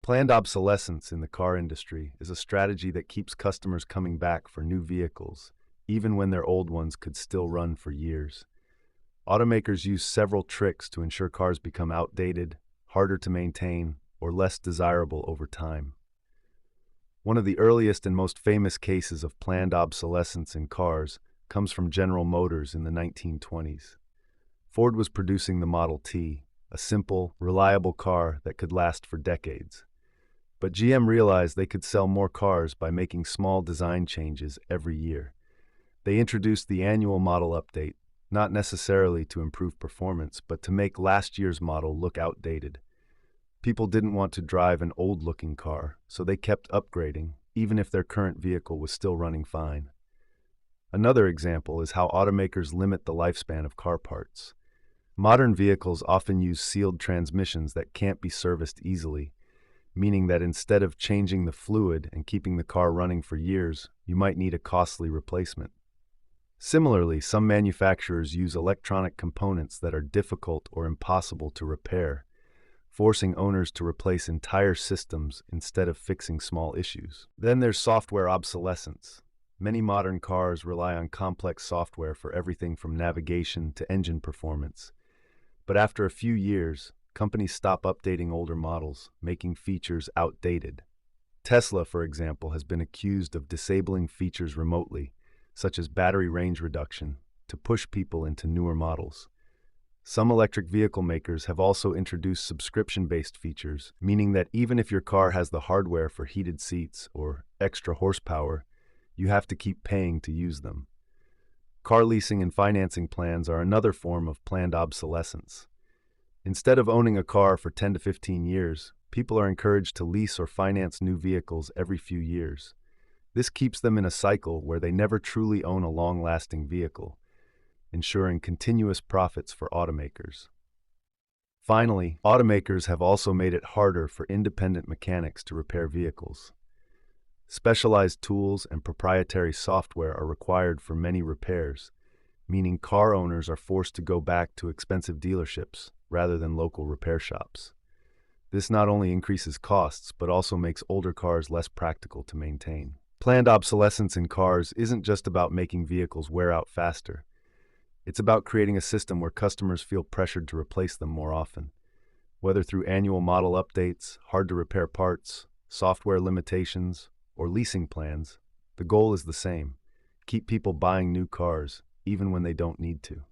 Planned obsolescence in the car industry is a strategy that keeps customers coming back for new vehicles, even when their old ones could still run for years. Automakers use several tricks to ensure cars become outdated, harder to maintain, or less desirable over time. One of the earliest and most famous cases of planned obsolescence in cars comes from General Motors in the 1920s. Ford was producing the Model T, a simple, reliable car that could last for decades. But GM realized they could sell more cars by making small design changes every year. They introduced the annual model update, not necessarily to improve performance, but to make last year's model look outdated. People didn't want to drive an old-looking car, so they kept upgrading, even if their current vehicle was still running fine. Another example is how automakers limit the lifespan of car parts. Modern vehicles often use sealed transmissions that can't be serviced easily, meaning that instead of changing the fluid and keeping the car running for years, you might need a costly replacement. Similarly, some manufacturers use electronic components that are difficult or impossible to repair, forcing owners to replace entire systems instead of fixing small issues. Then there's software obsolescence. Many modern cars rely on complex software for everything from navigation to engine performance. But after a few years, companies stop updating older models, making features outdated. Tesla, for example, has been accused of disabling features remotely, such as battery range reduction, to push people into newer models. Some electric vehicle makers have also introduced subscription-based features, meaning that even if your car has the hardware for heated seats or extra horsepower, you have to keep paying to use them. Car leasing and financing plans are another form of planned obsolescence. Instead of owning a car for 10 to 15 years, people are encouraged to lease or finance new vehicles every few years. This keeps them in a cycle where they never truly own a long-lasting vehicle, ensuring continuous profits for automakers. Finally, automakers have also made it harder for independent mechanics to repair vehicles. Specialized tools and proprietary software are required for many repairs, meaning car owners are forced to go back to expensive dealerships rather than local repair shops. This not only increases costs, but also makes older cars less practical to maintain. Planned obsolescence in cars isn't just about making vehicles wear out faster. It's about creating a system where customers feel pressured to replace them more often. Whether through annual model updates, hard-to-repair parts, software limitations, or leasing plans, the goal is the same: keep people buying new cars, even when they don't need to.